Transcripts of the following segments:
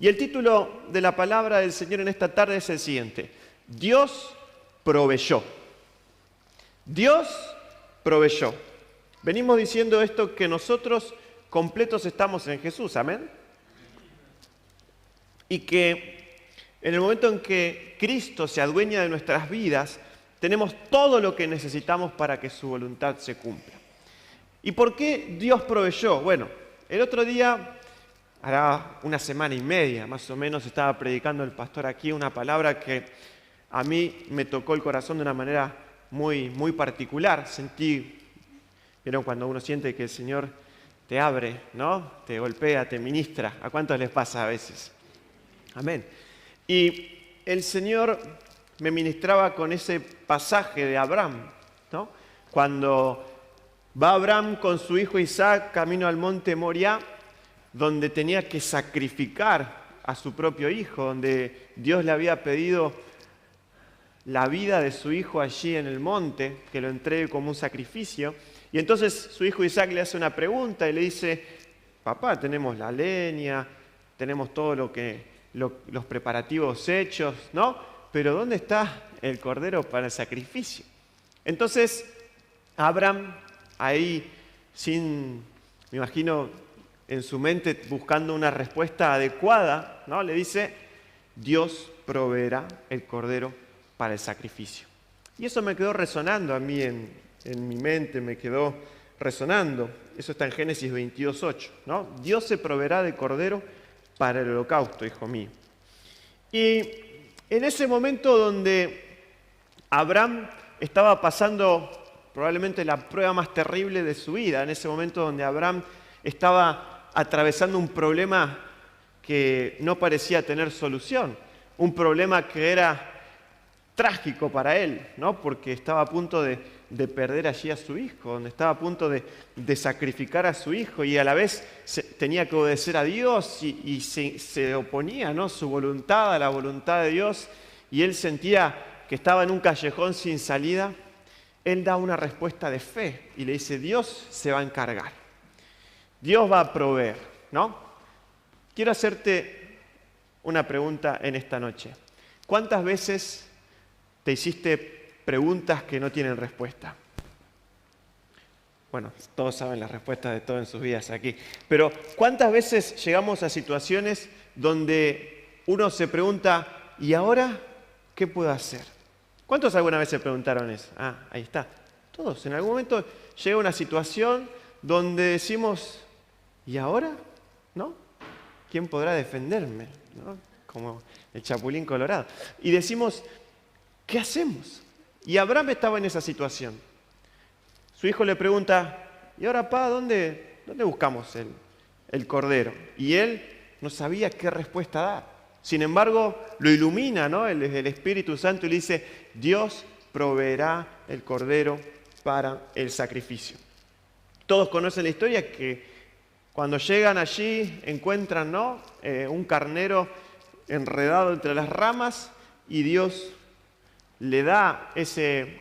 Y el título de la palabra del Señor en esta tarde es el siguiente: Dios proveyó. Dios proveyó. Venimos diciendo esto, que nosotros completos estamos en Jesús, amén. Y que en el momento en que Cristo se adueña de nuestras vidas, tenemos todo lo que necesitamos para que su voluntad se cumpla. ¿Y por qué Dios proveyó? Bueno, el otro día, hará una semana y media más o menos, estaba predicando el pastor aquí una palabra que a mí me tocó el corazón de una manera muy, muy particular. ¿Vieron cuando uno siente que el Señor te abre, ¿no? Te golpea, te ministra? ¿A cuántos les pasa a veces? Amén. Y el Señor me ministraba con ese pasaje de Abraham, ¿no? Cuando va Abraham con su hijo Isaac camino al monte Moriah, donde tenía que sacrificar a su propio hijo, donde Dios le había pedido la vida de su hijo allí en el monte, que lo entregue como un sacrificio. Y entonces su hijo Isaac le hace una pregunta y le dice: papá, tenemos la leña, tenemos todo los preparativos hechos, ¿no? Pero ¿dónde está el cordero para el sacrificio? Entonces Abraham, ahí me imagino en su mente buscando una respuesta adecuada, ¿no? Le dice: Dios proveerá el cordero para el sacrificio. Y eso me quedó resonando a mí en mi mente, me quedó resonando. Eso está en Génesis 22:8, ¿no? Dios se proveerá de cordero para el holocausto, hijo mío. Y en ese momento donde Abraham estaba pasando probablemente la prueba más terrible de su vida, en ese momento donde Abraham estaba atravesando un problema que no parecía tener solución, un problema que era trágico para él, ¿no? Porque estaba a punto de perder allí a su hijo, donde estaba a punto de sacrificar a su hijo, y a la vez tenía que obedecer a Dios y se oponía, ¿no? Su voluntad a la voluntad de Dios, y él sentía que estaba en un callejón sin salida. Él da una respuesta de fe y le dice: Dios se va a encargar, Dios va a proveer, ¿no? Quiero hacerte una pregunta en esta noche. ¿Cuántas veces te hiciste preguntas que no tienen respuesta? Bueno, todos saben las respuestas de todo en sus vidas aquí. Pero ¿cuántas veces llegamos a situaciones donde uno se pregunta: ¿y ahora qué puedo hacer? ¿Cuántos alguna vez se preguntaron eso? Ah, ahí está. Todos. En algún momento llega una situación donde decimos: ¿y ahora? ¿No? ¿Quién podrá defenderme? ¿No? Como el Chapulín Colorado. Y decimos: ¿qué hacemos? Y Abraham estaba en esa situación. Su hijo le pregunta: ¿y ahora, papá, dónde buscamos el cordero? Y él no sabía qué respuesta dar. Sin embargo, lo ilumina, ¿no? el Espíritu Santo, y le dice: Dios proveerá el cordero para el sacrificio. Todos conocen la historia, que cuando llegan allí encuentran, ¿no? Un carnero enredado entre las ramas, y Dios le da ese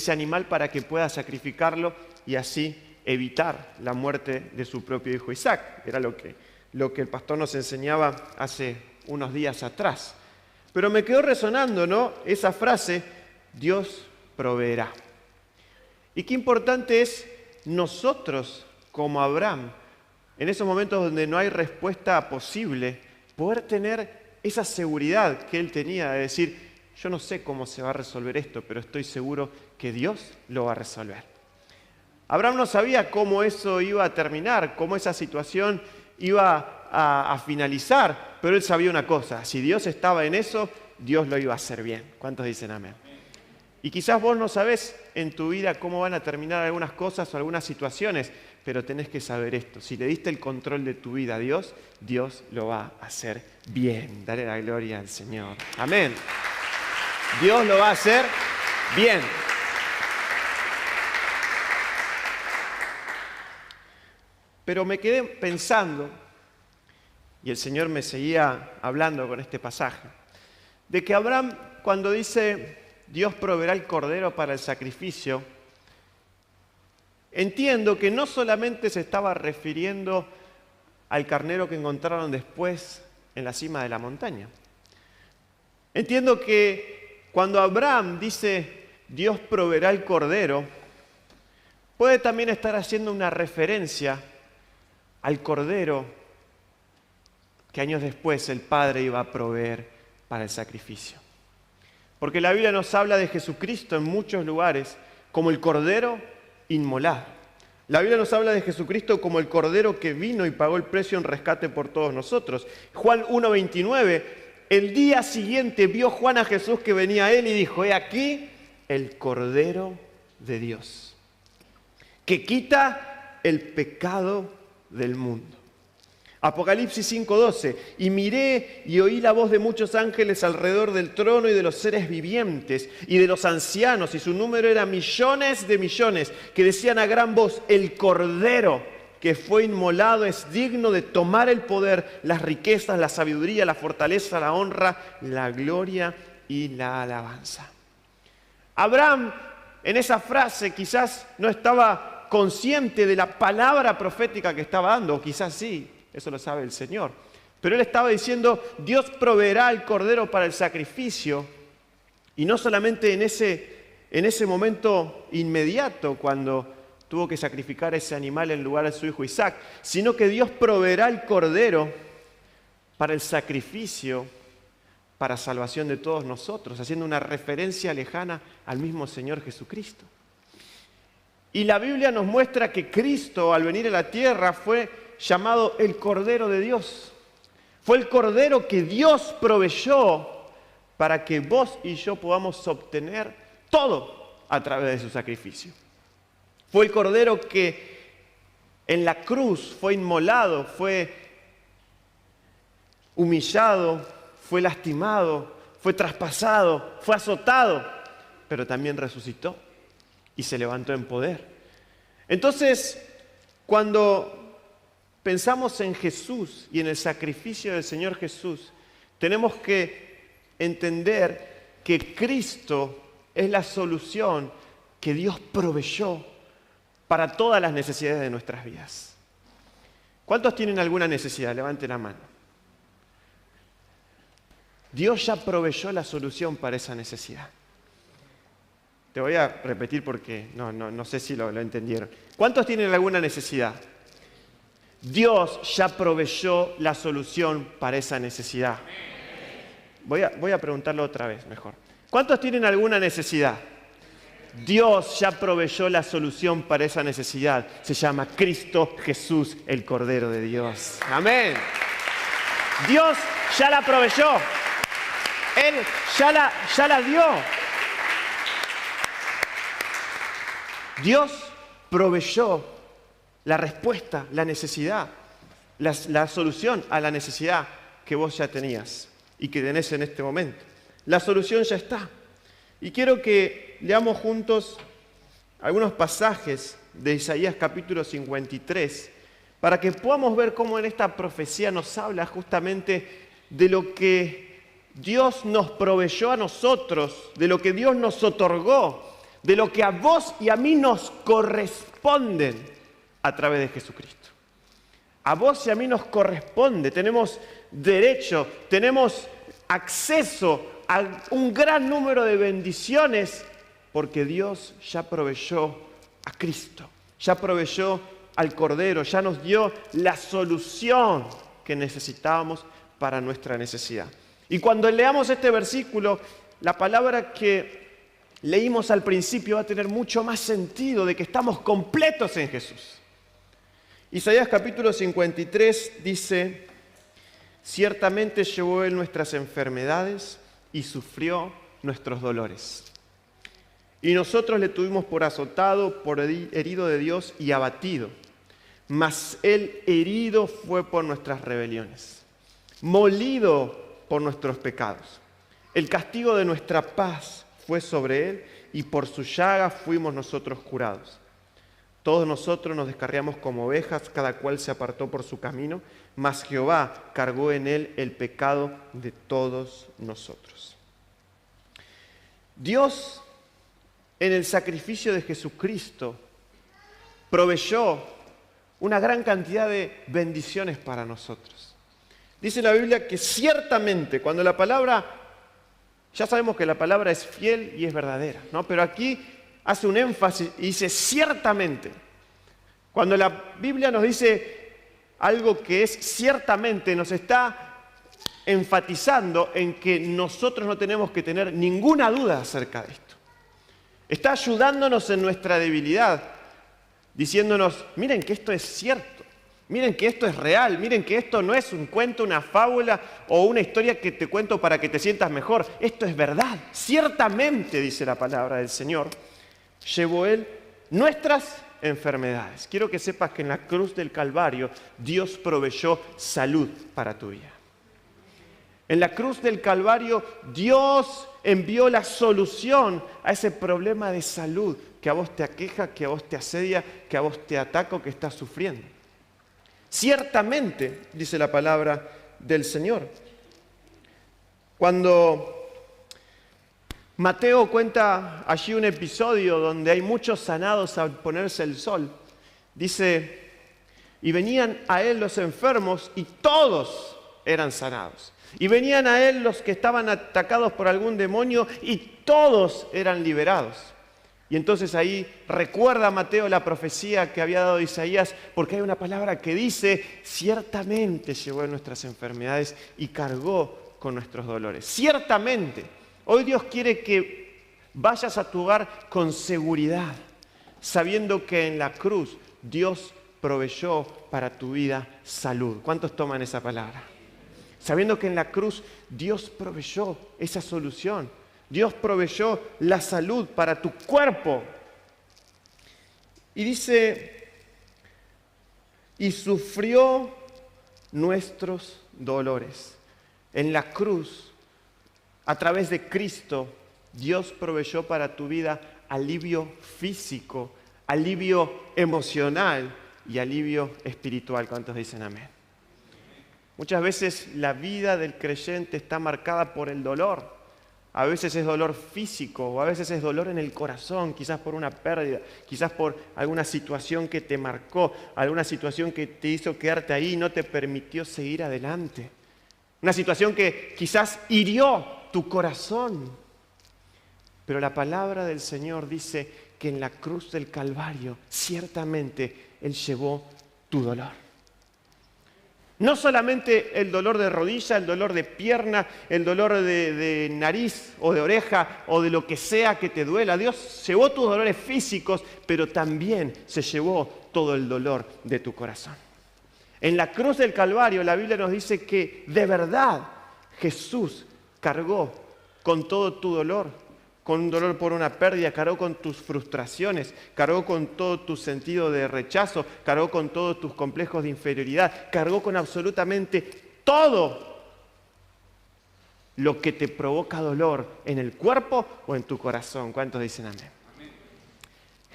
animal para que pueda sacrificarlo y así evitar la muerte de su propio hijo Isaac. Era lo que el pastor nos enseñaba hace unos días atrás. Pero me quedó resonando, ¿no? Esa frase: Dios proveerá. Y qué importante es nosotros, como Abraham, en esos momentos donde no hay respuesta posible, poder tener esa seguridad que él tenía de decir: yo no sé cómo se va a resolver esto, pero estoy seguro que Dios lo va a resolver. Abraham no sabía cómo eso iba a terminar, cómo esa situación iba a finalizar, pero él sabía una cosa: si Dios estaba en eso, Dios lo iba a hacer bien. ¿Cuántos dicen amén? Y quizás vos no sabés en tu vida cómo van a terminar algunas cosas o algunas situaciones, pero tenés que saber esto: si le diste el control de tu vida a Dios, Dios lo va a hacer bien. Dale la gloria al Señor. Amén. Dios lo va a hacer bien. Pero me quedé pensando, y el Señor me seguía hablando con este pasaje, de que Abraham, cuando dice: Dios proveerá el cordero para el sacrificio, entiendo que no solamente se estaba refiriendo al carnero que encontraron después en la cima de la montaña. Entiendo que cuando Abraham dice Dios proveerá el cordero, puede también estar haciendo una referencia al cordero que años después el Padre iba a proveer para el sacrificio. Porque la Biblia nos habla de Jesucristo en muchos lugares como el cordero inmolado. La Biblia nos habla de Jesucristo como el cordero que vino y pagó el precio en rescate por todos nosotros. Juan 1:29, el día siguiente vio Juan a Jesús que venía a él y dijo, he aquí el cordero de Dios, que quita el pecado del mundo. Apocalipsis 5:12, y miré y oí la voz de muchos ángeles alrededor del trono y de los seres vivientes y de los ancianos, y su número era millones de millones, que decían a gran voz, el Cordero que fue inmolado es digno de tomar el poder, las riquezas, la sabiduría, la fortaleza, la honra, la gloria y la alabanza. Abraham, en esa frase, quizás no estaba consciente de la palabra profética que estaba dando, o quizás sí. Eso lo sabe el Señor. Pero él estaba diciendo, Dios proveerá el cordero para el sacrificio. Y no solamente en ese momento inmediato, cuando tuvo que sacrificar ese animal en lugar de su hijo Isaac, sino que Dios proveerá el cordero para el sacrificio, para salvación de todos nosotros, haciendo una referencia lejana al mismo Señor Jesucristo. Y la Biblia nos muestra que Cristo, al venir a la tierra, fue llamado el Cordero de Dios. Fue el Cordero que Dios proveyó para que vos y yo podamos obtener todo a través de su sacrificio. Fue el Cordero que en la cruz fue inmolado, fue humillado, fue lastimado, fue traspasado, fue azotado, pero también resucitó y se levantó en poder. Entonces, cuando pensamos en Jesús y en el sacrificio del Señor Jesús, tenemos que entender que Cristo es la solución que Dios proveyó para todas las necesidades de nuestras vidas. ¿Cuántos tienen alguna necesidad? Levanten la mano. Dios ya proveyó la solución para esa necesidad. Te voy a repetir porque no sé si lo entendieron. ¿Cuántos tienen alguna necesidad? Dios ya proveyó la solución para esa necesidad. Voy a preguntarlo otra vez mejor. ¿Cuántos tienen alguna necesidad? Dios ya proveyó la solución para esa necesidad. Se llama Cristo Jesús, el Cordero de Dios. Amén. Dios ya la proveyó. Él ya la dio. Dios proveyó la respuesta, la necesidad, la solución a la necesidad que vos ya tenías y que tenés en este momento. La solución ya está. Y quiero que leamos juntos algunos pasajes de Isaías capítulo 53 para que podamos ver cómo en esta profecía nos habla justamente de lo que Dios nos proveyó a nosotros, de lo que Dios nos otorgó, de lo que a vos y a mí nos corresponden a través de Jesucristo. A vos y a mí nos corresponde, tenemos derecho, tenemos acceso a un gran número de bendiciones porque Dios ya proveyó a Cristo, ya proveyó al Cordero, ya nos dio la solución que necesitábamos para nuestra necesidad. Y cuando leamos este versículo, la palabra que leímos al principio va a tener mucho más sentido de que estamos completos en Jesús. Isaías capítulo 53 dice, ciertamente llevó Él nuestras enfermedades y sufrió nuestros dolores. Y nosotros le tuvimos por azotado, por herido de Dios y abatido. Mas Él herido fue por nuestras rebeliones, molido por nuestros pecados. El castigo de nuestra paz fue sobre Él y por su llaga fuimos nosotros curados. Todos nosotros nos descarriamos como ovejas, cada cual se apartó por su camino, mas Jehová cargó en él el pecado de todos nosotros. Dios, en el sacrificio de Jesucristo, proveyó una gran cantidad de bendiciones para nosotros. Dice la Biblia que ciertamente, cuando la palabra, ya sabemos que la palabra es fiel y es verdadera, ¿no? Pero aquí hace un énfasis y dice ciertamente. Cuando la Biblia nos dice algo que es ciertamente, nos está enfatizando en que nosotros no tenemos que tener ninguna duda acerca de esto. Está ayudándonos en nuestra debilidad, diciéndonos, miren que esto es cierto, miren que esto es real, miren que esto no es un cuento, una fábula o una historia que te cuento para que te sientas mejor. Esto es verdad. Ciertamente, dice la palabra del Señor, llevó Él nuestras enfermedades. Quiero que sepas que en la cruz del Calvario Dios proveyó salud para tu vida. En la cruz del Calvario Dios envió la solución a ese problema de salud que a vos te aqueja, que a vos te asedia, que a vos te ataca o que estás sufriendo. Ciertamente, dice la palabra del Señor. Cuando Mateo cuenta allí un episodio donde hay muchos sanados al ponerse el sol, dice, y venían a él los enfermos y todos eran sanados. Y venían a él los que estaban atacados por algún demonio y todos eran liberados. Y entonces ahí recuerda Mateo la profecía que había dado Isaías, porque hay una palabra que dice, ciertamente llevó nuestras enfermedades y cargó con nuestros dolores. Ciertamente, hoy Dios quiere que vayas a tu hogar con seguridad, sabiendo que en la cruz Dios proveyó para tu vida salud. ¿Cuántos toman esa palabra? Sabiendo que en la cruz Dios proveyó esa solución. Dios proveyó la salud para tu cuerpo. Y dice, y sufrió nuestros dolores. En la cruz, a través de Cristo, Dios proveyó para tu vida alivio físico, alivio emocional y alivio espiritual. ¿Cuántos dicen amén? Muchas veces la vida del creyente está marcada por el dolor. A veces es dolor físico o a veces es dolor en el corazón, quizás por una pérdida, quizás por alguna situación que te marcó, alguna situación que te hizo quedarte ahí y no te permitió seguir adelante. Una situación que quizás hirió tu corazón. Pero la palabra del Señor dice que en la cruz del Calvario ciertamente Él llevó tu dolor. No solamente el dolor de rodilla, el dolor de pierna, el dolor de nariz o de oreja o de lo que sea que te duela. Dios llevó tus dolores físicos, pero también se llevó todo el dolor de tu corazón. En la cruz del Calvario la Biblia nos dice que de verdad Jesús cargó con todo tu dolor, con un dolor por una pérdida, cargó con tus frustraciones, cargó con todo tu sentido de rechazo, cargó con todos tus complejos de inferioridad, cargó con absolutamente todo lo que te provoca dolor en el cuerpo o en tu corazón. ¿Cuántos dicen amén? Amén.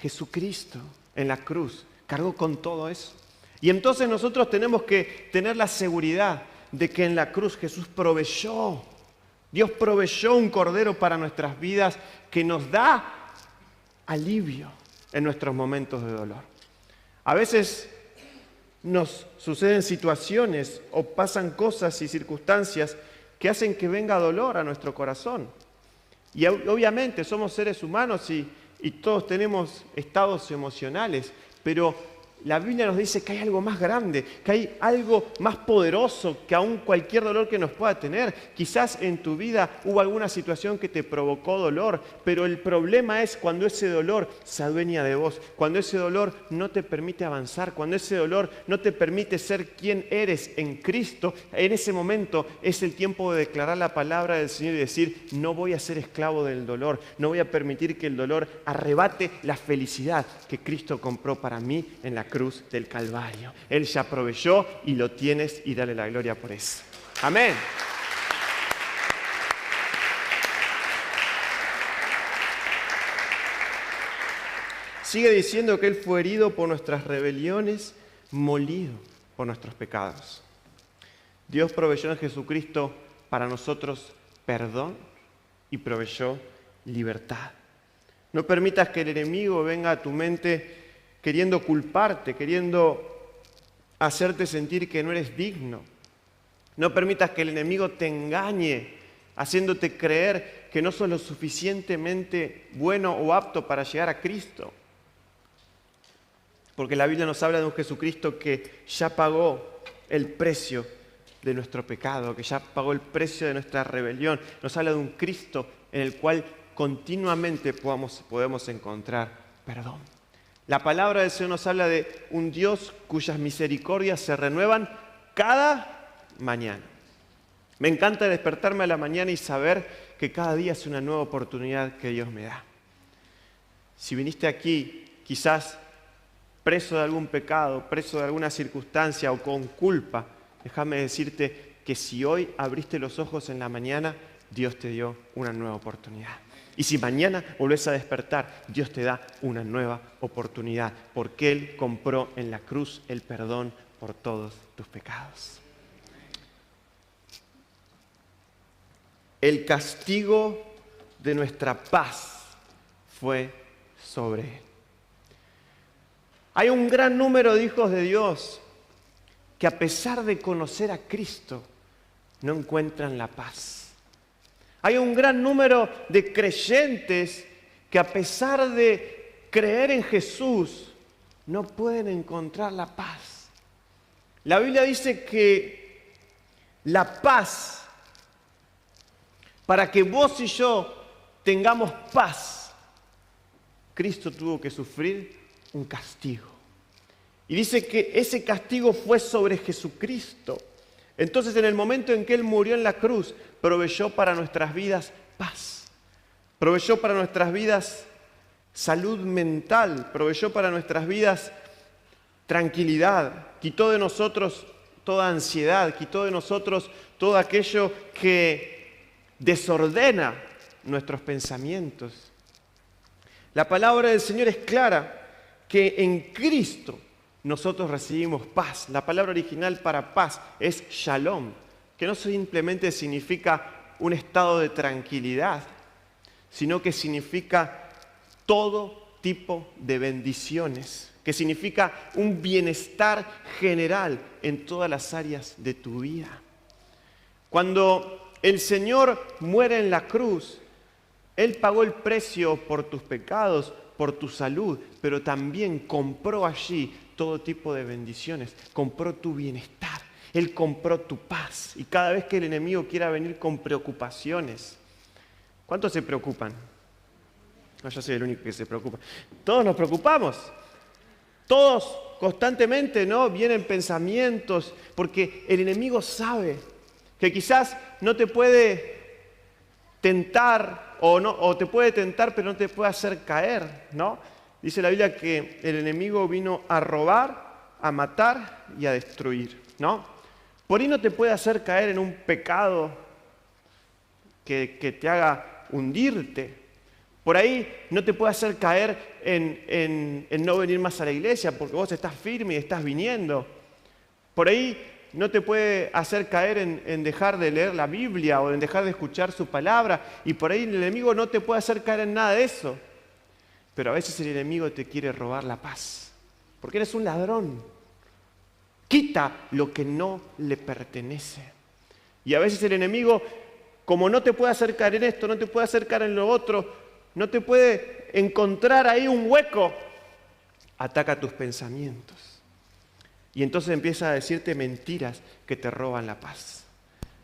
Jesucristo en la cruz cargó con todo eso. Y entonces nosotros tenemos que tener la seguridad de que en la cruz Jesús proveyó. Dios proveyó un cordero para nuestras vidas que nos da alivio en nuestros momentos de dolor. A veces nos suceden situaciones o pasan cosas y circunstancias que hacen que venga dolor a nuestro corazón. Y obviamente somos seres humanos y todos tenemos estados emocionales, pero la Biblia nos dice que hay algo más grande, que hay algo más poderoso que aún cualquier dolor que nos pueda tener. Quizás en tu vida hubo alguna situación que te provocó dolor, pero el problema es cuando ese dolor se adueña de vos, cuando ese dolor no te permite avanzar, cuando ese dolor no te permite ser quien eres en Cristo. En ese momento es el tiempo de declarar la palabra del Señor y decir, no voy a ser esclavo del dolor, no voy a permitir que el dolor arrebate la felicidad que Cristo compró para mí en la cruz del Calvario. Él ya proveyó y lo tienes y dale la gloria por eso. Amén. Sigue diciendo que Él fue herido por nuestras rebeliones, molido por nuestros pecados. Dios proveyó en Jesucristo para nosotros perdón y proveyó libertad. No permitas que el enemigo venga a tu mente queriendo culparte, queriendo hacerte sentir que no eres digno. No permitas que el enemigo te engañe, haciéndote creer que no sos lo suficientemente bueno o apto para llegar a Cristo. Porque la Biblia nos habla de un Jesucristo que ya pagó el precio de nuestro pecado, que ya pagó el precio de nuestra rebelión. Nos habla de un Cristo en el cual continuamente podemos encontrar perdón. La palabra del Señor nos habla de un Dios cuyas misericordias se renuevan cada mañana. Me encanta despertarme a la mañana y saber que cada día es una nueva oportunidad que Dios me da. Si viniste aquí, quizás preso de algún pecado, preso de alguna circunstancia o con culpa, déjame decirte que si hoy abriste los ojos en la mañana, Dios te dio una nueva oportunidad. Y si mañana volvés a despertar, Dios te da una nueva oportunidad, porque Él compró en la cruz el perdón por todos tus pecados. El castigo de nuestra paz fue sobre Él. Hay un gran número de hijos de Dios que a pesar de conocer a Cristo, no encuentran la paz. Hay un gran número de creyentes que a pesar de creer en Jesús, no pueden encontrar la paz. La Biblia dice que la paz, para que vos y yo tengamos paz, Cristo tuvo que sufrir un castigo. Y dice que ese castigo fue sobre Jesucristo. Entonces, en el momento en que Él murió en la cruz, proveyó para nuestras vidas paz. Proveyó para nuestras vidas salud mental. Proveyó para nuestras vidas tranquilidad. Quitó de nosotros toda ansiedad. Quitó de nosotros todo aquello que desordena nuestros pensamientos. La palabra del Señor es clara, que en Cristo nosotros recibimos paz. La palabra original para paz es shalom, que no simplemente significa un estado de tranquilidad, sino que significa todo tipo de bendiciones, que significa un bienestar general en todas las áreas de tu vida. Cuando el Señor muere en la cruz, Él pagó el precio por tus pecados, por tu salud, pero también compró allí todo tipo de bendiciones, compró tu bienestar, Él compró tu paz. Y cada vez que el enemigo quiera venir con preocupaciones, ¿cuántos se preocupan? No, yo soy el único que se preocupa. Todos nos preocupamos, todos constantemente, ¿no? Vienen pensamientos, porque el enemigo sabe que quizás no te puede tentar, o te puede tentar, pero no te puede hacer caer, ¿no? Dice la Biblia que el enemigo vino a robar, a matar y a destruir, ¿no? Por ahí no te puede hacer caer en un pecado que te haga hundirte. Por ahí no te puede hacer caer en no venir más a la iglesia porque vos estás firme y estás viniendo. Por ahí no te puede hacer caer en dejar de leer la Biblia o en dejar de escuchar su palabra. Y por ahí el enemigo no te puede hacer caer en nada de eso. Pero a veces el enemigo te quiere robar la paz. Porque eres un ladrón. Quita lo que no le pertenece. Y a veces el enemigo, como no te puede hacer caer en esto, no te puede hacer caer en lo otro, no te puede encontrar ahí un hueco, ataca tus pensamientos. Y entonces empieza a decirte mentiras que te roban la paz.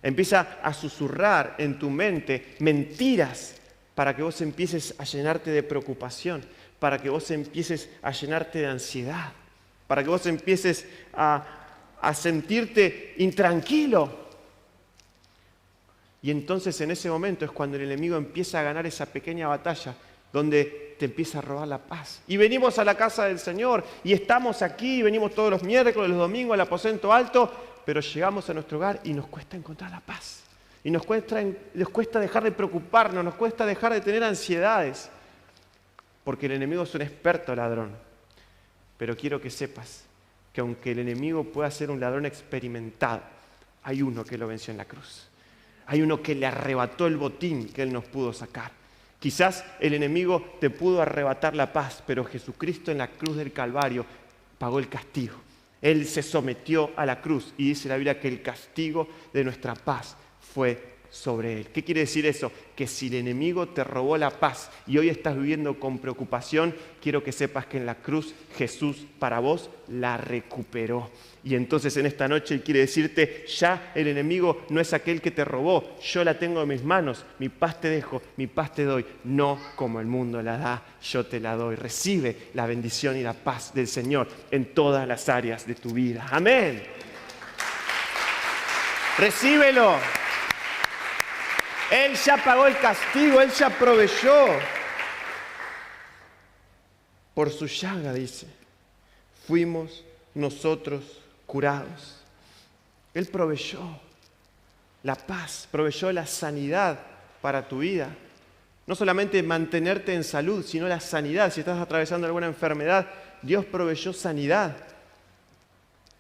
Empieza a susurrar en tu mente mentiras para que vos empieces a llenarte de preocupación, para que vos empieces a llenarte de ansiedad, para que vos empieces a sentirte intranquilo. Y entonces en ese momento es cuando el enemigo empieza a ganar esa pequeña batalla donde te empieza a robar la paz. Y venimos a la casa del Señor y estamos aquí, venimos todos los miércoles, los domingos al aposento alto, pero llegamos a nuestro hogar y nos cuesta encontrar la paz. Y nos cuesta dejar de preocuparnos, nos cuesta dejar de tener ansiedades, porque el enemigo es un experto ladrón. Pero quiero que sepas que aunque el enemigo pueda ser un ladrón experimentado, hay uno que lo venció en la cruz. Hay uno que le arrebató el botín que él nos pudo sacar. Quizás el enemigo te pudo arrebatar la paz, pero Jesucristo en la cruz del Calvario pagó el castigo. Él se sometió a la cruz y dice la Biblia que el castigo de nuestra paz fue sobre Él. ¿Qué quiere decir eso? Que si el enemigo te robó la paz y hoy estás viviendo con preocupación, quiero que sepas que en la cruz Jesús para vos la recuperó. Y entonces en esta noche Él quiere decirte, ya el enemigo no es aquel que te robó, yo la tengo en mis manos, mi paz te dejo, mi paz te doy, no como el mundo la da, yo te la doy. Recibe la bendición y la paz del Señor en todas las áreas de tu vida. Amén. Recíbelo. Él ya pagó el castigo, Él ya proveyó. Por su llaga, dice, fuimos nosotros curados. Él proveyó la paz, proveyó la sanidad para tu vida. No solamente mantenerte en salud, sino la sanidad. Si estás atravesando alguna enfermedad, Dios proveyó sanidad.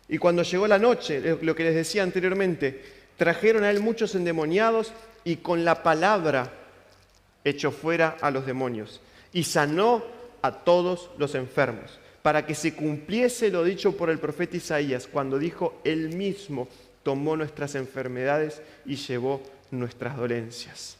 Y cuando llegó la noche, lo que les decía anteriormente, trajeron a Él muchos endemoniados y con la palabra echó fuera a los demonios y sanó a todos los enfermos, para que se cumpliese lo dicho por el profeta Isaías, cuando dijo, Él mismo tomó nuestras enfermedades y llevó nuestras dolencias.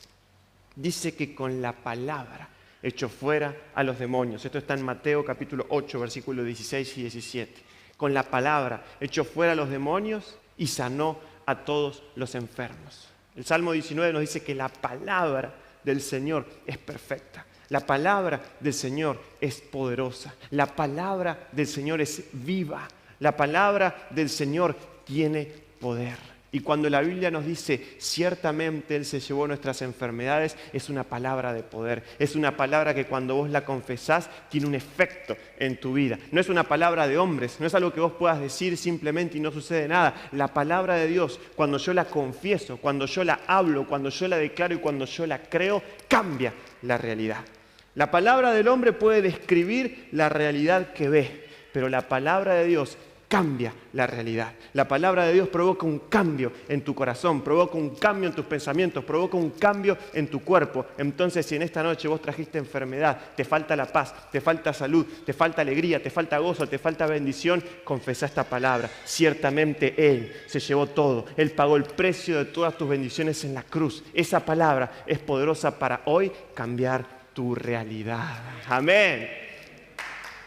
Dice que con la palabra echó fuera a los demonios. Esto está en Mateo capítulo 8, versículos 16 y 17. Con la palabra echó fuera a los demonios y sanó a todos los enfermos. El Salmo 19 nos dice que la palabra del Señor es perfecta. La palabra del Señor es poderosa. La palabra del Señor es viva. La palabra del Señor tiene poder. Y cuando la Biblia nos dice, ciertamente Él se llevó nuestras enfermedades, es una palabra de poder. Es una palabra que cuando vos la confesás, tiene un efecto en tu vida. No es una palabra de hombres, no es algo que vos puedas decir simplemente y no sucede nada. La palabra de Dios, cuando yo la confieso, cuando yo la hablo, cuando yo la declaro y cuando yo la creo, cambia la realidad. La palabra del hombre puede describir la realidad que ve, pero la palabra de Dios cambia la realidad. La palabra de Dios provoca un cambio en tu corazón, provoca un cambio en tus pensamientos, provoca un cambio en tu cuerpo. Entonces, si en esta noche vos trajiste enfermedad, te falta la paz, te falta salud, te falta alegría, te falta gozo, te falta bendición, confesá esta palabra. Ciertamente Él se llevó todo. Él pagó el precio de todas tus bendiciones en la cruz. Esa palabra es poderosa para hoy cambiar tu realidad. Amén.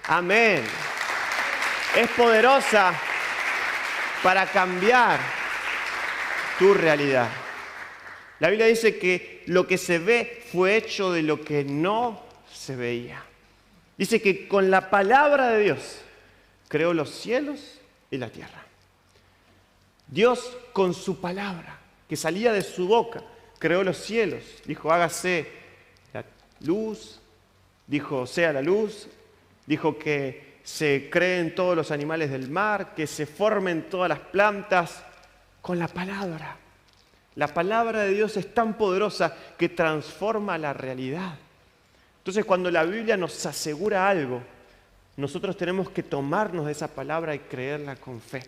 Amén. Es poderosa para cambiar tu realidad. La Biblia dice que lo que se ve fue hecho de lo que no se veía. Dice que con la palabra de Dios creó los cielos y la tierra. Dios con su palabra, que salía de su boca, creó los cielos. Dijo, hágase la luz. Dijo, sea la luz. Dijo que se creen todos los animales del mar, que se formen todas las plantas con la palabra. La palabra de Dios es tan poderosa que transforma la realidad. Entonces, cuando la Biblia nos asegura algo, nosotros tenemos que tomarnos de esa palabra y creerla con fe.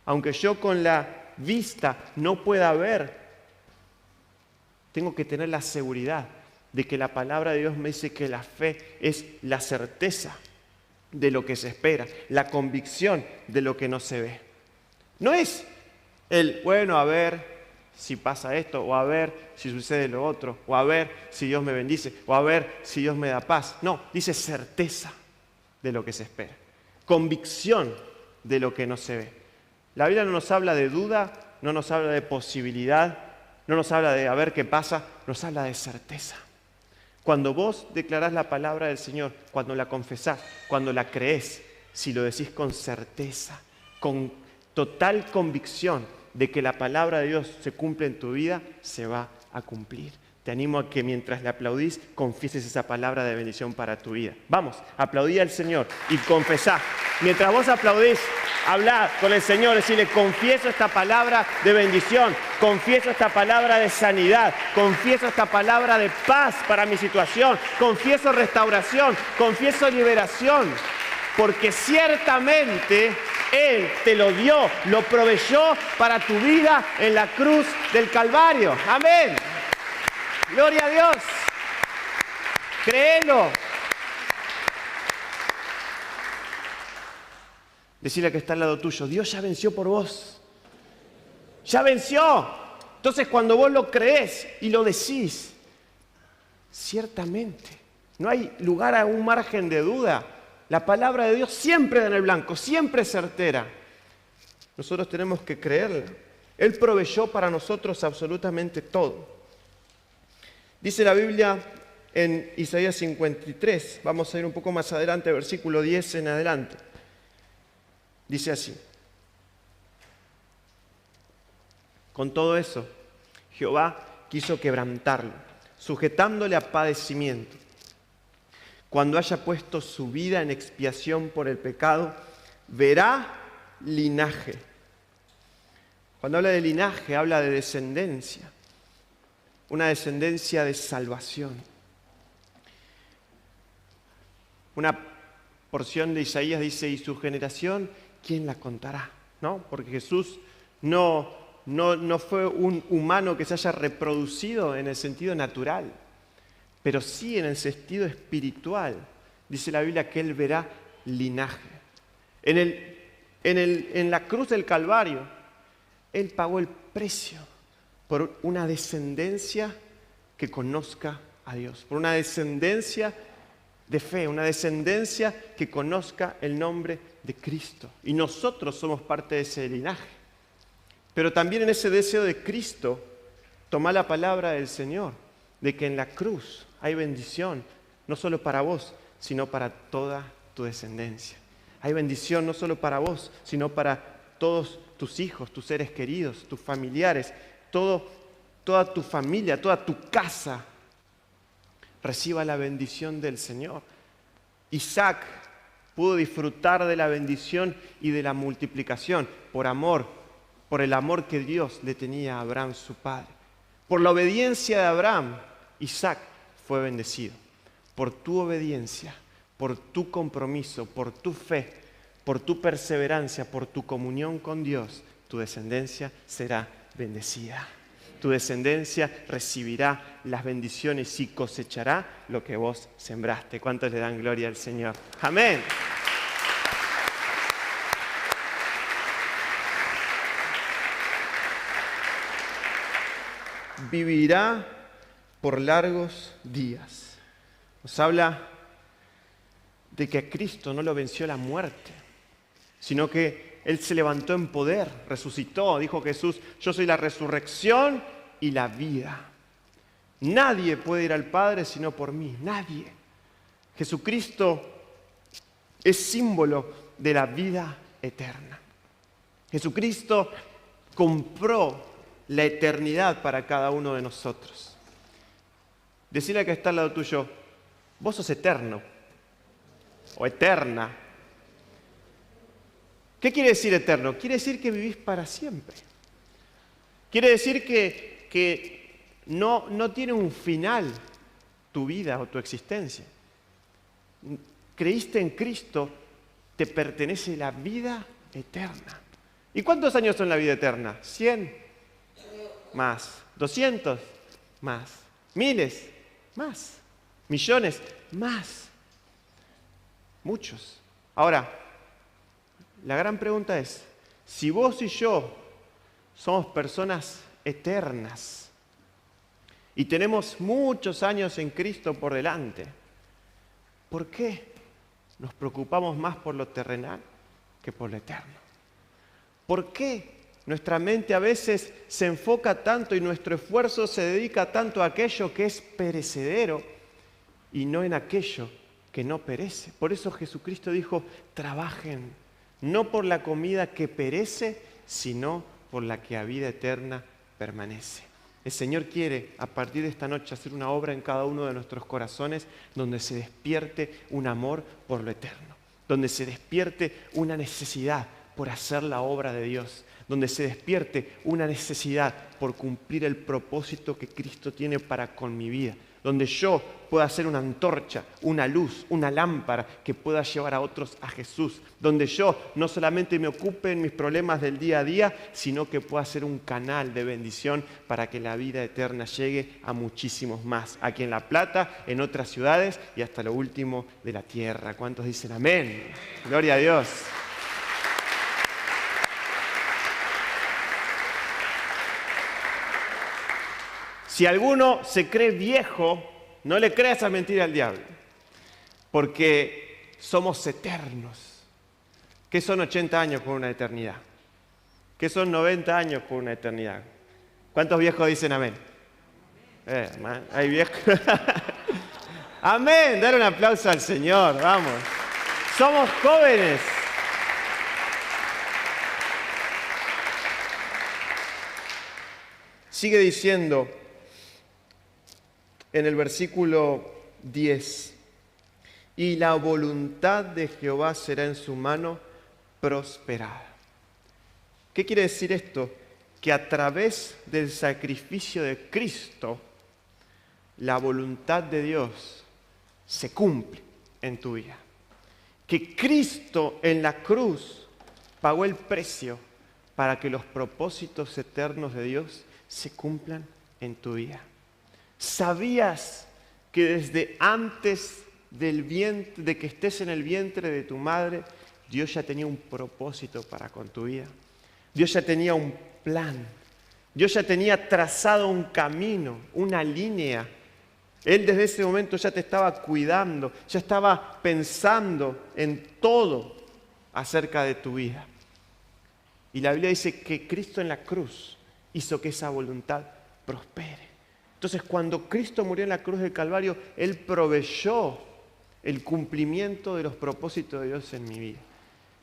Aunque yo con la vista no pueda ver, tengo que tener la seguridad de que la palabra de Dios me dice que la fe es la certeza de lo que se espera, la convicción de lo que no se ve. No es el, bueno, a ver si pasa esto, o a ver si sucede lo otro, o a ver si Dios me bendice, o a ver si Dios me da paz. No, dice certeza de lo que se espera, convicción de lo que no se ve. La Biblia no nos habla de duda, no nos habla de posibilidad, no nos habla de a ver qué pasa, nos habla de certeza. Cuando vos declarás la palabra del Señor, cuando la confesás, cuando la creés, si lo decís con certeza, con total convicción de que la palabra de Dios se cumple en tu vida, se va a cumplir. Te animo a que mientras le aplaudís, confieses esa palabra de bendición para tu vida. Vamos, aplaudí al Señor y confesá. Mientras vos aplaudís, hablá con el Señor, decirle, confieso esta palabra de bendición, confieso esta palabra de sanidad, confieso esta palabra de paz para mi situación, confieso restauración, confieso liberación, porque ciertamente Él te lo dio, lo proveyó para tu vida en la cruz del Calvario. Amén. Gloria a Dios. Créelo. Decirle que está al lado tuyo, Dios ya venció por vos. ¡Ya venció! Entonces cuando vos lo creés y lo decís, ciertamente, no hay lugar a un margen de duda. La palabra de Dios siempre da en el blanco, siempre es certera. Nosotros tenemos que creerla. Él proveyó para nosotros absolutamente todo. Dice la Biblia en Isaías 53, vamos a ir un poco más adelante, versículo 10 en adelante. Dice así: con todo eso, Jehová quiso quebrantarlo, sujetándole a padecimiento. Cuando haya puesto su vida en expiación por el pecado, verá linaje. Cuando habla de linaje, habla de descendencia, una descendencia de salvación. Una porción de Isaías dice, y su generación, ¿quién la contará? ¿No? Porque Jesús no fue un humano que se haya reproducido en el sentido natural, pero sí en el sentido espiritual. Dice la Biblia que Él verá linaje. En la cruz del Calvario, Él pagó el precio por una descendencia que conozca a Dios, por una descendencia de fe, una descendencia que conozca el nombre de Cristo. Y nosotros somos parte de ese linaje. Pero también en ese deseo de Cristo, toma la palabra del Señor, de que en la cruz hay bendición, no solo para vos, sino para toda tu descendencia. Hay bendición no solo para vos, sino para todos tus hijos, tus seres queridos, tus familiares, toda tu familia, toda tu casa. Reciba la bendición del Señor. Isaac pudo disfrutar de la bendición y de la multiplicación por amor, por el amor que Dios le tenía a Abraham, su padre. Por la obediencia de Abraham, Isaac fue bendecido. Por tu obediencia, por tu compromiso, por tu fe, por tu perseverancia, por tu comunión con Dios, tu descendencia será bendecida. Tu descendencia recibirá las bendiciones y cosechará lo que vos sembraste. ¿Cuántos le dan gloria al Señor? Amén. Vivirá por largos días. Nos habla de que a Cristo no lo venció la muerte, sino que Él se levantó en poder, resucitó. Dijo Jesús, yo soy la resurrección y la vida. Nadie puede ir al Padre sino por mí, nadie. Jesucristo es símbolo de la vida eterna. Jesucristo compró la eternidad para cada uno de nosotros. Decirle que está al lado tuyo, vos sos eterno o eterna. ¿Qué quiere decir eterno? Quiere decir que vivís para siempre. Quiere decir que no tiene un final tu vida o tu existencia. Creíste en Cristo, te pertenece la vida eterna. ¿Y cuántos años son la vida eterna? ¿100? Más. ¿200? Más. ¿Miles? Más. ¿Millones? Más. Muchos. Ahora, la gran pregunta es, si vos y yo somos personas eternas y tenemos muchos años en Cristo por delante, ¿por qué nos preocupamos más por lo terrenal que por lo eterno? ¿Por qué nuestra mente a veces se enfoca tanto y nuestro esfuerzo se dedica tanto a aquello que es perecedero y no en aquello que no perece? Por eso Jesucristo dijo, trabajen, no por la comida que perece, sino por la que a vida eterna permanece. El Señor quiere, a partir de esta noche, hacer una obra en cada uno de nuestros corazones donde se despierte un amor por lo eterno, donde se despierte una necesidad por hacer la obra de Dios, donde se despierte una necesidad por cumplir el propósito que Cristo tiene para con mi vida, donde yo pueda ser una antorcha, una luz, una lámpara que pueda llevar a otros a Jesús, donde yo no solamente me ocupe en mis problemas del día a día, sino que pueda ser un canal de bendición para que la vida eterna llegue a muchísimos más, aquí en La Plata, en otras ciudades y hasta lo último de la tierra. ¿Cuántos dicen amén? Gloria a Dios. Si alguno se cree viejo, no le crea esa mentira al diablo, porque somos eternos. ¿Qué son 80 años por una eternidad? ¿Qué son 90 años por una eternidad? ¿Cuántos viejos dicen amén? Hay viejos. Amén, dar un aplauso al Señor, vamos. Somos jóvenes. Sigue diciendo en el versículo 10, y la voluntad de Jehová será en su mano prosperada. ¿Qué quiere decir esto? Que a través del sacrificio de Cristo, la voluntad de Dios se cumple en tu vida. Que Cristo en la cruz pagó el precio para que los propósitos eternos de Dios se cumplan en tu vida. ¿Sabías que desde antes del vientre, de que estés en el vientre de tu madre, Dios ya tenía un propósito para con tu vida? Dios ya tenía un plan. Dios ya tenía trazado un camino, una línea. Él desde ese momento ya te estaba cuidando, ya estaba pensando en todo acerca de tu vida. Y la Biblia dice que Cristo en la cruz hizo que esa voluntad prospere. Entonces, cuando Cristo murió en la cruz del Calvario, Él proveyó el cumplimiento de los propósitos de Dios en mi vida.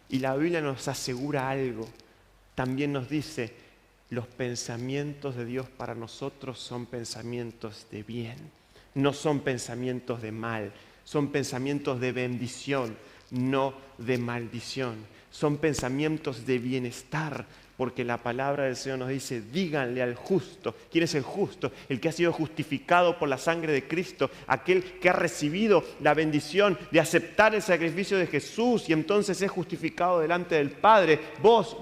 Y la Biblia nos asegura algo. También nos dice, los pensamientos de Dios para nosotros son pensamientos de bien. No son pensamientos de mal, son pensamientos de bendición, no de maldición. Son pensamientos de bienestar, porque la palabra del Señor nos dice, díganle al justo. ¿Quién es el justo? El que ha sido justificado por la sangre de Cristo, aquel que ha recibido la bendición de aceptar el sacrificio de Jesús y entonces es justificado delante del Padre. Vos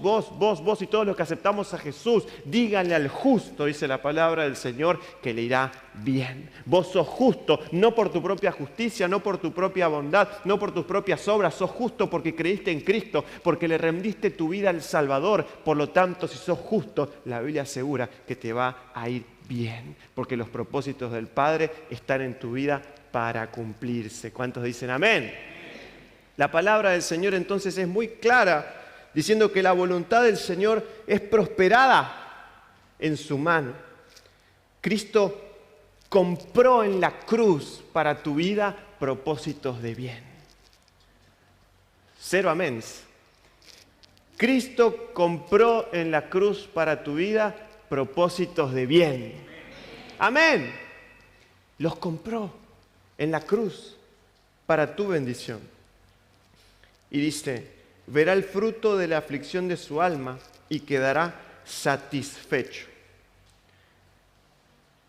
y todos los que aceptamos a Jesús, díganle al justo, dice la palabra del Señor, que le irá bien. Vos sos justo, no por tu propia justicia, no por tu propia bondad, no por tus propias obras, sos justo porque creíste en Cristo, porque le rendiste tu vida al Salvador. Por lo tanto, si sos justo, la Biblia asegura que te va a ir bien, porque los propósitos del Padre están en tu vida para cumplirse. ¿Cuántos dicen amén? La palabra del Señor entonces es muy clara, diciendo que la voluntad del Señor es prosperada en su mano. Cristo compró en la cruz para tu vida propósitos de bien. Cero amén. Cristo compró en la cruz para tu vida propósitos de bien. Amén. Los compró en la cruz para tu bendición. Y dice, verá el fruto de la aflicción de su alma y quedará satisfecho.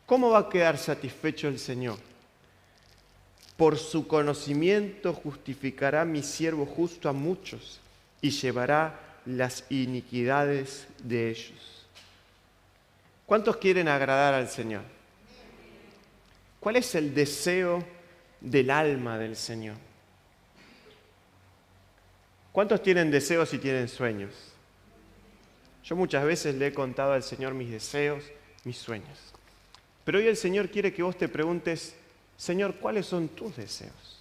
¿Cómo va a quedar satisfecho el Señor? Por su conocimiento justificará mi siervo justo a muchos y llevará las iniquidades de ellos. ¿Cuántos quieren agradar al Señor? ¿Cuál es el deseo del alma del Señor? ¿Cuántos tienen deseos y tienen sueños? Yo muchas veces le he contado al Señor mis deseos, mis sueños. Pero hoy el Señor quiere que vos te preguntes, Señor, ¿cuáles son tus deseos?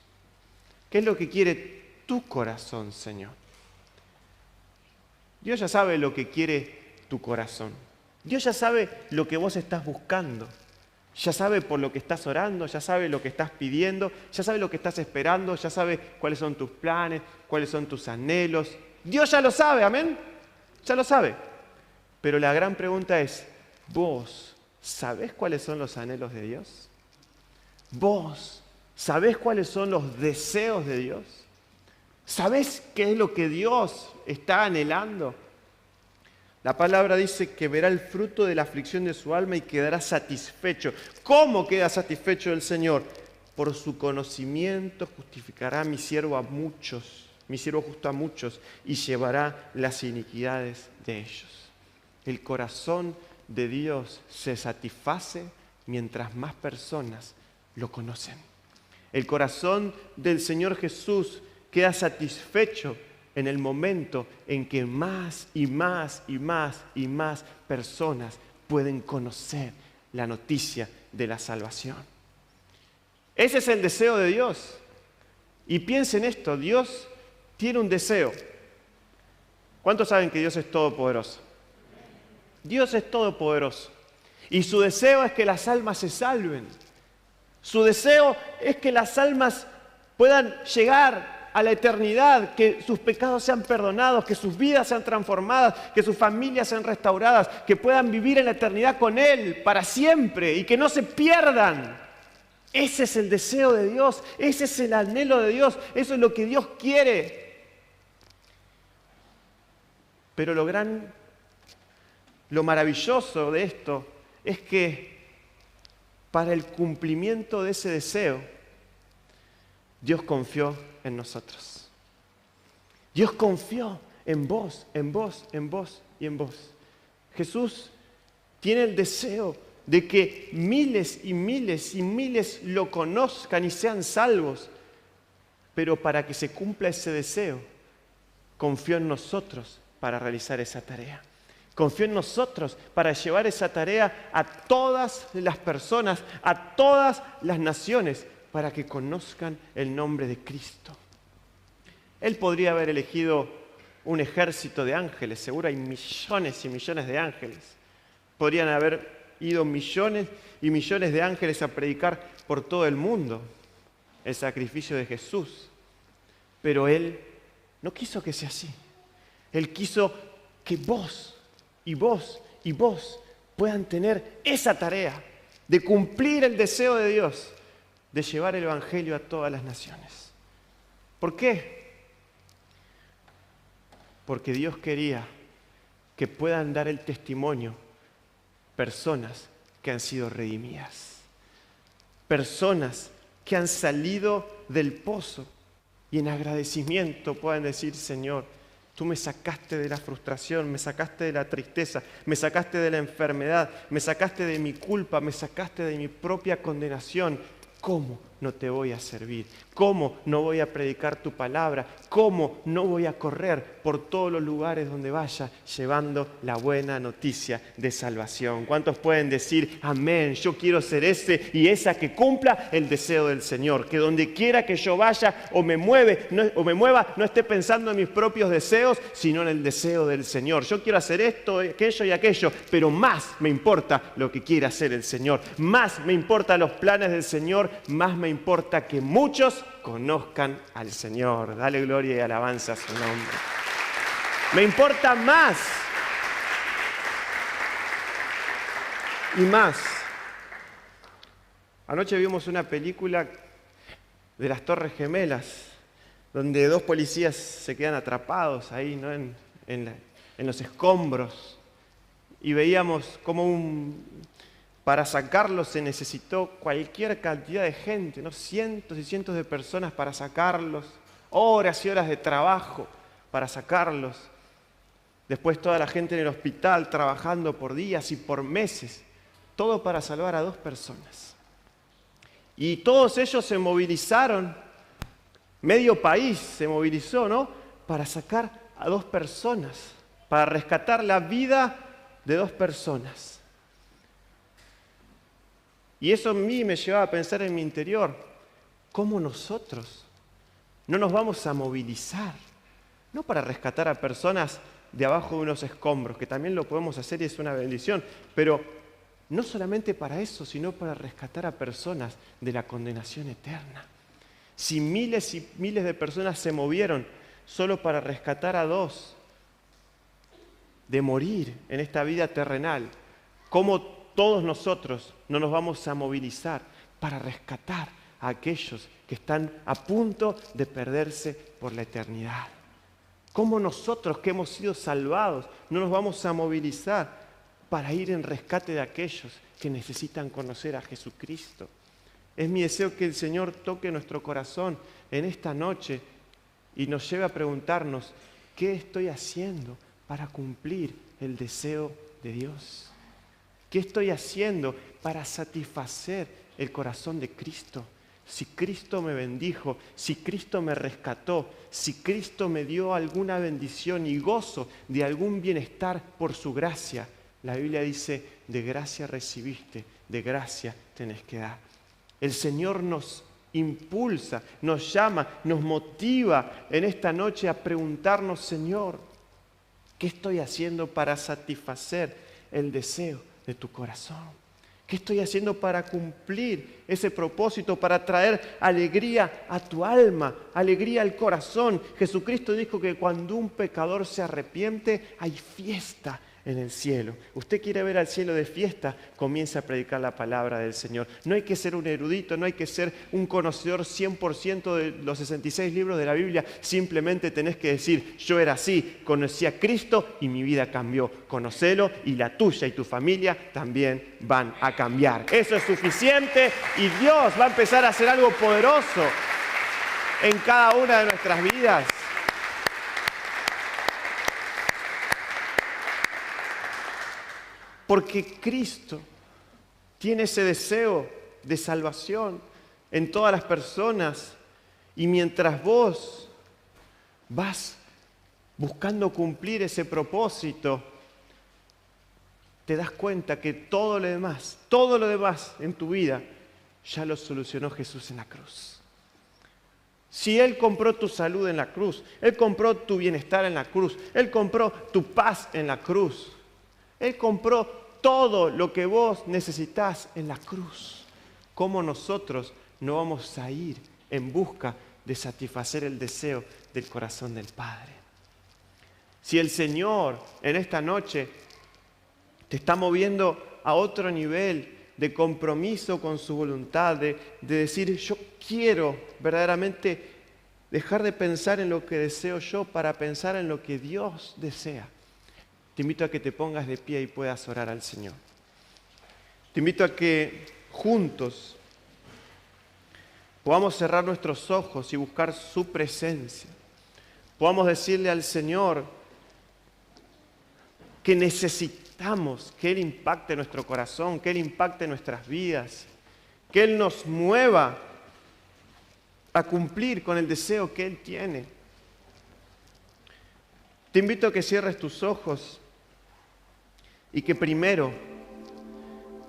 ¿Qué es lo que quiere tu corazón, Señor? Dios ya sabe lo que quiere tu corazón. Dios ya sabe lo que vos estás buscando. Ya sabe por lo que estás orando, ya sabe lo que estás pidiendo, ya sabe lo que estás esperando, ya sabe cuáles son tus planes, cuáles son tus anhelos. Dios ya lo sabe, amén. Ya lo sabe. Pero la gran pregunta es, ¿vos sabés cuáles son los anhelos de Dios? ¿Vos sabés cuáles son los deseos de Dios? ¿Sabés qué es lo que Dios está anhelando? La palabra dice que verá el fruto de la aflicción de su alma y quedará satisfecho. ¿Cómo queda satisfecho el Señor? Por su conocimiento justificará mi siervo a muchos, mi siervo justo a muchos, y llevará las iniquidades de ellos. El corazón de Dios se satisface mientras más personas lo conocen. El corazón del Señor Jesús queda satisfecho en el momento en que más y más y más y más personas pueden conocer la noticia de la salvación. Ese es el deseo de Dios. Y piensen esto, Dios tiene un deseo. ¿Cuántos saben que Dios es todopoderoso? Dios es todopoderoso. Y su deseo es que las almas se salven. Su deseo es que las almas puedan llegar a la eternidad, que sus pecados sean perdonados, que sus vidas sean transformadas, que sus familias sean restauradas, que puedan vivir en la eternidad con Él para siempre y que no se pierdan. Ese es el deseo de Dios, ese es el anhelo de Dios, eso es lo que Dios quiere. Pero lo maravilloso de esto es que para el cumplimiento de ese deseo, Dios confió en nosotros. Dios confió en vos, en vos, en vos y en vos. Jesús tiene el deseo de que miles y miles y miles lo conozcan y sean salvos. Pero para que se cumpla ese deseo, confió en nosotros para realizar esa tarea. Confió en nosotros para llevar esa tarea a todas las personas, a todas las naciones, para que conozcan el nombre de Cristo. Él podría haber elegido un ejército de ángeles, seguro hay millones y millones de ángeles. Podrían haber ido millones y millones de ángeles a predicar por todo el mundo el sacrificio de Jesús. Pero Él no quiso que sea así. Él quiso que vos y vos y vos puedan tener esa tarea de cumplir el deseo de Dios, de llevar el Evangelio a todas las naciones. ¿Por qué? Porque Dios quería que puedan dar el testimonio personas que han sido redimidas, personas que han salido del pozo y en agradecimiento puedan decir: Señor, tú me sacaste de la frustración, me sacaste de la tristeza, me sacaste de la enfermedad, me sacaste de mi culpa, me sacaste de mi propia condenación. ¿Cómo no te voy a servir? ¿Cómo no voy a predicar tu palabra? ¿Cómo no voy a correr por todos los lugares donde vaya llevando la buena noticia de salvación? ¿Cuántos pueden decir amén? Yo quiero ser ese y esa que cumpla el deseo del Señor. Que donde quiera que yo vaya o me mueva, no esté pensando en mis propios deseos, sino en el deseo del Señor. Yo quiero hacer esto, aquello y aquello, pero más me importa lo que quiera hacer el Señor. Más me importan los planes del Señor, más me importa que muchos conozcan al Señor. Dale gloria y alabanza a su nombre. Me importa más. Y más. Anoche vimos una película de las Torres Gemelas, donde dos policías se quedan atrapados ahí, ¿no? en los escombros. Y veíamos cómo para sacarlos se necesitó cualquier cantidad de gente, ¿no? Cientos y cientos de personas para sacarlos, horas y horas de trabajo para sacarlos. Después toda la gente en el hospital trabajando por días y por meses, todo para salvar a dos personas. Y todos ellos se movilizaron, medio país se movilizó, ¿no? Para sacar a dos personas, para rescatar la vida de dos personas. Y eso a mí me llevaba a pensar en mi interior, ¿cómo nosotros no nos vamos a movilizar? No para rescatar a personas de abajo de unos escombros, que también lo podemos hacer y es una bendición, pero no solamente para eso, sino para rescatar a personas de la condenación eterna. Si miles y miles de personas se movieron solo para rescatar a dos de morir en esta vida terrenal, ¿cómo todos nosotros no nos vamos a movilizar para rescatar a aquellos que están a punto de perderse por la eternidad? ¿Cómo nosotros que hemos sido salvados no nos vamos a movilizar para ir en rescate de aquellos que necesitan conocer a Jesucristo? Es mi deseo que el Señor toque nuestro corazón en esta noche y nos lleve a preguntarnos, ¿qué estoy haciendo para cumplir el deseo de Dios? ¿Qué estoy haciendo para satisfacer el corazón de Cristo? Si Cristo me bendijo, si Cristo me rescató, si Cristo me dio alguna bendición y gozo de algún bienestar por su gracia, la Biblia dice, de gracia recibiste, de gracia tenés que dar. El Señor nos impulsa, nos llama, nos motiva en esta noche a preguntarnos, Señor, ¿qué estoy haciendo para satisfacer el deseo de tu corazón? ¿Qué estoy haciendo para cumplir ese propósito, para traer alegría a tu alma, alegría al corazón? Jesucristo dijo que cuando un pecador se arrepiente, hay fiesta en el cielo. Usted quiere ver al cielo de fiesta, comienza a predicar la palabra del Señor. No hay que ser un erudito, no hay que ser un conocedor 100% de los 66 libros de la Biblia. Simplemente tenés que decir, yo era así, conocí a Cristo y mi vida cambió. Conocelo y la tuya y tu familia también van a cambiar. Eso es suficiente y Dios va a empezar a hacer algo poderoso en cada una de nuestras vidas. Porque Cristo tiene ese deseo de salvación en todas las personas. Y mientras vos vas buscando cumplir ese propósito, te das cuenta que todo lo demás en tu vida, ya lo solucionó Jesús en la cruz. Si Él compró tu salud en la cruz, Él compró tu bienestar en la cruz, Él compró tu paz en la cruz, Él compró todo lo que vos necesitás en la cruz. ¿Cómo nosotros no vamos a ir en busca de satisfacer el deseo del corazón del Padre? Si el Señor en esta noche te está moviendo a otro nivel de compromiso con su voluntad, de decir, yo quiero verdaderamente dejar de pensar en lo que deseo yo para pensar en lo que Dios desea, te invito a que te pongas de pie y puedas orar al Señor. Te invito a que juntos podamos cerrar nuestros ojos y buscar su presencia. Podamos decirle al Señor que necesitamos que Él impacte nuestro corazón, que Él impacte nuestras vidas, que Él nos mueva a cumplir con el deseo que Él tiene. Te invito a que cierres tus ojos y que primero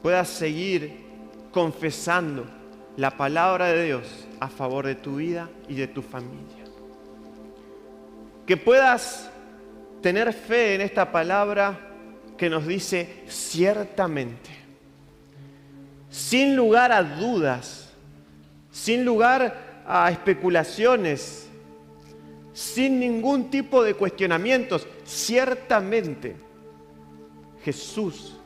puedas seguir confesando la palabra de Dios a favor de tu vida y de tu familia. Que puedas tener fe en esta palabra que nos dice ciertamente, sin lugar a dudas, sin lugar a especulaciones, sin ningún tipo de cuestionamientos, ciertamente Jesús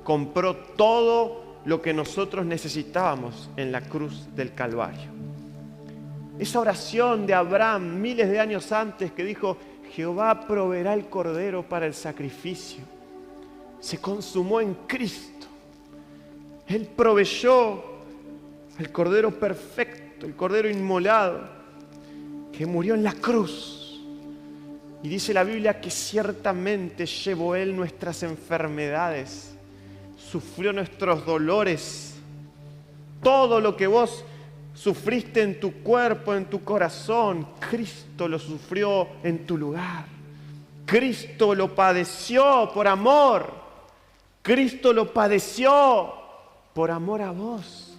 compró todo lo que nosotros necesitábamos en la cruz del Calvario. Esa oración de Abraham miles de años antes que dijo, Jehová proveerá el cordero para el sacrificio, se consumó en Cristo. Él proveyó el cordero perfecto, el cordero inmolado, que murió en la cruz. Y dice la Biblia que ciertamente llevó Él nuestras enfermedades, sufrió nuestros dolores. Todo lo que vos sufriste en tu cuerpo, en tu corazón, Cristo lo sufrió en tu lugar. Cristo lo padeció por amor. Cristo lo padeció por amor a vos.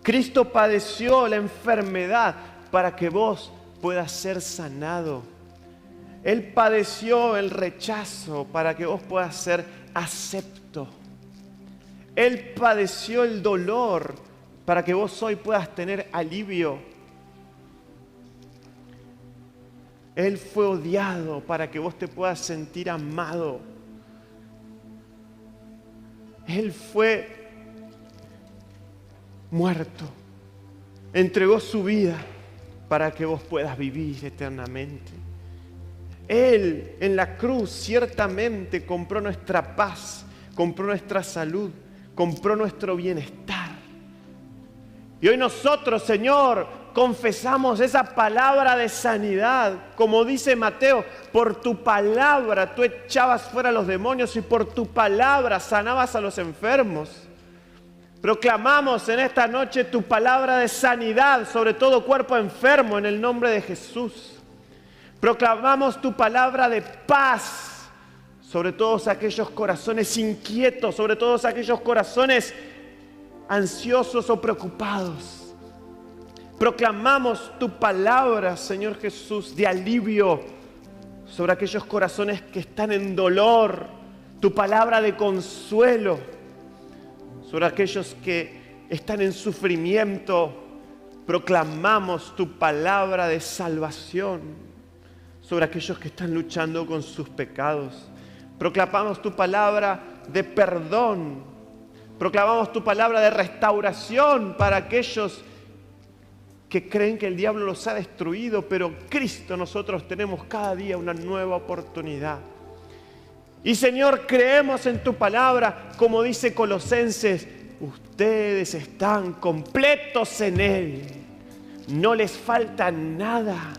Cristo padeció la enfermedad para que vos puedas ser sanado. Él padeció el rechazo para que vos puedas ser acepto. Él padeció el dolor para que vos hoy puedas tener alivio. Él fue odiado para que vos te puedas sentir amado. Él fue muerto, entregó su vida para que vos puedas vivir eternamente. Él en la cruz ciertamente compró nuestra paz, compró nuestra salud, compró nuestro bienestar. Y hoy nosotros, Señor, confesamos esa palabra de sanidad. Como dice Mateo, por tu palabra tú echabas fuera a los demonios y por tu palabra sanabas a los enfermos. Proclamamos en esta noche tu palabra de sanidad sobre todo cuerpo enfermo en el nombre de Jesús. Proclamamos tu palabra de paz sobre todos aquellos corazones inquietos, sobre todos aquellos corazones ansiosos o preocupados. Proclamamos tu palabra, Señor Jesús, de alivio sobre aquellos corazones que están en dolor, tu palabra de consuelo sobre aquellos que están en sufrimiento. Proclamamos tu palabra de salvación sobre aquellos que están luchando con sus pecados. Proclamamos tu palabra de perdón. Proclamamos tu palabra de restauración para aquellos que creen que el diablo los ha destruido, pero Cristo, nosotros tenemos cada día una nueva oportunidad. Y Señor, creemos en tu palabra, como dice Colosenses, ustedes están completos en Él, no les falta nada.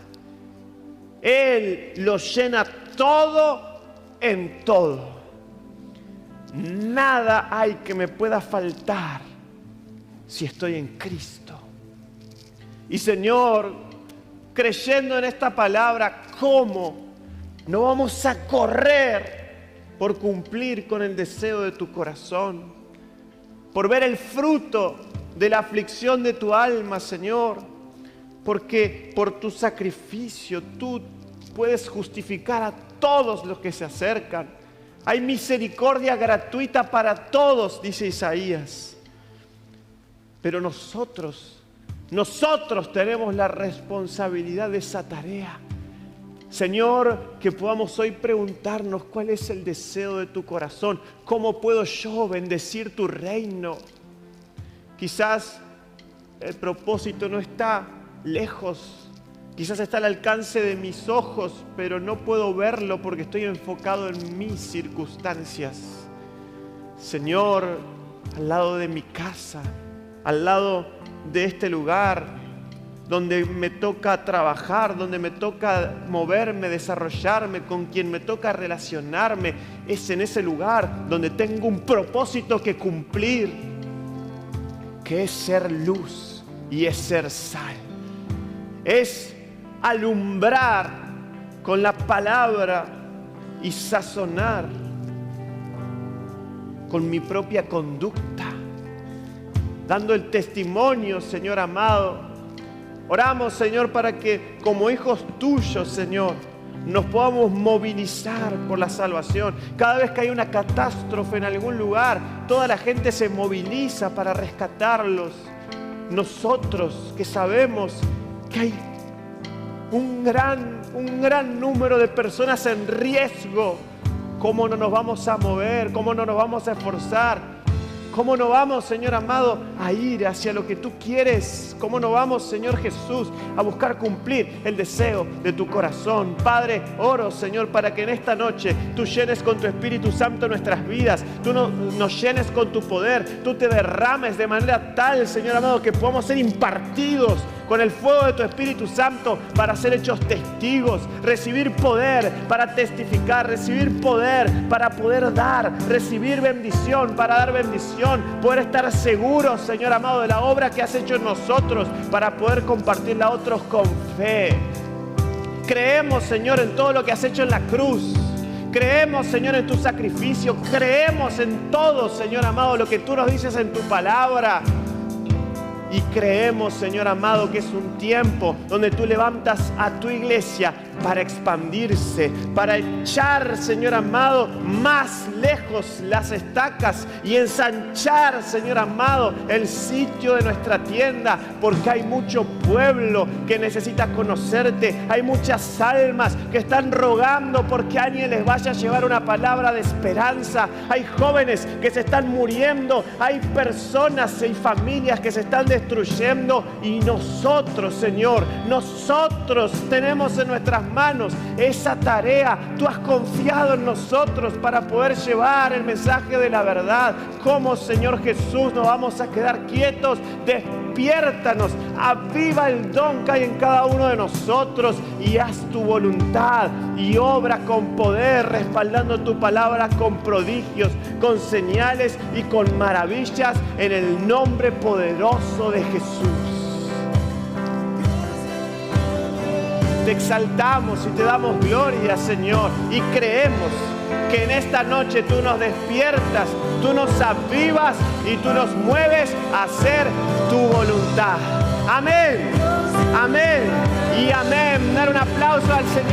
Él los llena todo en todo. Nada hay que me pueda faltar si estoy en Cristo. Y Señor, creyendo en esta palabra, ¿cómo no vamos a correr por cumplir con el deseo de tu corazón? Por ver el fruto de la aflicción de tu alma, Señor. Porque por tu sacrificio tú puedes justificar a todos los que se acercan. Hay misericordia gratuita para todos, dice Isaías. Pero nosotros tenemos la responsabilidad de esa tarea. Señor, que podamos hoy preguntarnos cuál es el deseo de tu corazón. ¿Cómo puedo yo bendecir tu reino? Quizás el propósito no está lejos. Quizás está al alcance de mis ojos, pero no puedo verlo porque estoy enfocado en mis circunstancias. Señor, al lado de mi casa, al lado de este lugar, donde me toca trabajar, donde me toca moverme, desarrollarme, con quien me toca relacionarme, es en ese lugar donde tengo un propósito que cumplir, que es ser luz y es ser sal. Es alumbrar con la palabra y sazonar con mi propia conducta, dando el testimonio, Señor amado. Oramos, Señor, para que como hijos tuyos, Señor, nos podamos movilizar por la salvación. Cada vez que hay una catástrofe en algún lugar, toda la gente se moviliza para rescatarlos. Nosotros que sabemos que hay un gran número de personas en riesgo, ¿cómo no nos vamos a mover? ¿Cómo no nos vamos a esforzar? ¿Cómo no vamos, Señor amado, a ir hacia lo que tú quieres? ¿Cómo no vamos, Señor Jesús, a buscar cumplir el deseo de tu corazón? Padre, oro, Señor, para que en esta noche tú llenes con tu Espíritu Santo nuestras vidas, tú nos llenes con tu poder, tú te derrames de manera tal, Señor amado, que podamos ser impartidos con el fuego de tu Espíritu Santo para ser hechos testigos, recibir poder para testificar, recibir poder para poder dar, recibir bendición para dar bendición, poder estar seguros, Señor amado, de la obra que has hecho en nosotros para poder compartirla a otros con fe. Creemos, Señor, en todo lo que has hecho en la cruz. Creemos, Señor, en tu sacrificio. Creemos en todo, Señor amado, lo que tú nos dices en tu palabra. Y creemos, Señor amado, que es un tiempo donde tú levantas a tu iglesia para expandirse, para echar, Señor amado, más lejos las estacas y ensanchar, Señor amado, el sitio de nuestra tienda, porque hay mucho pueblo que necesita conocerte, hay muchas almas que están rogando porque alguien les vaya a llevar una palabra de esperanza, hay jóvenes que se están muriendo, hay personas y familias que se están destruyendo, y nosotros, Señor, nosotros tenemos en nuestras manos esa tarea. Tú has confiado en nosotros para poder llevar el mensaje de la verdad. ¿Cómo, Señor Jesús, nos vamos a quedar quietos? Despiértanos, aviva el don que hay en cada uno de nosotros y haz tu voluntad y obra con poder, respaldando tu palabra con prodigios, con señales y con maravillas, en el nombre poderoso de Jesús. te exaltamos y te damos gloria, Señor. Y creemos que en esta noche tú nos despiertas, tú nos avivas y tú nos mueves a hacer tu voluntad. Amén, amén y amén. Dar un aplauso al Señor.